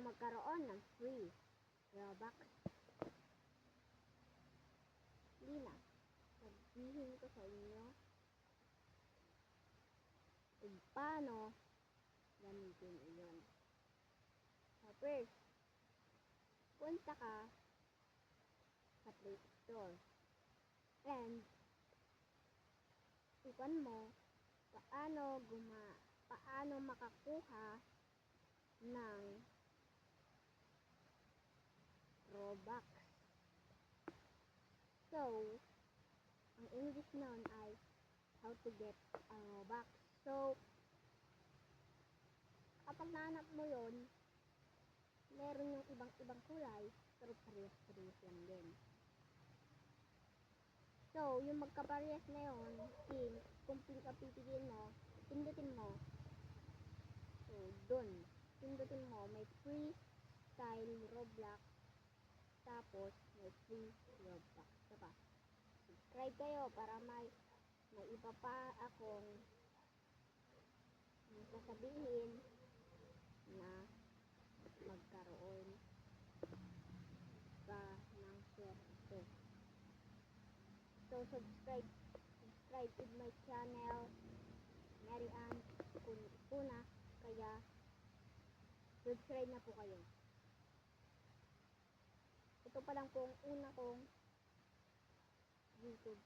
magkaroon ng free Robux. Hindi na. Sabihin ko sa inyo kung paano gamitin iyon. So first, punta ka sa Play Store and iwan mo paano makakuha ng Robux. So, ang English nun ay how to get a Robux. So, kapag nahanap mo yun, meron yung ibang kulay, pero parehas-parehas lang din. So, yung magkaparehas na yun, pink, kung pink ang pipiliin mo, pindutin mo. So, dun. Pindutin mo, may free style Roblox, tapos may free Roblox. Diba? Subscribe kayo para may iba pa akong sasabihin na magkaroon ka ng swerte. So, subscribe in my channel, Mary Ann Kuna, kaya subscribe na po kayo. Ito pa lang po ang una kong YouTube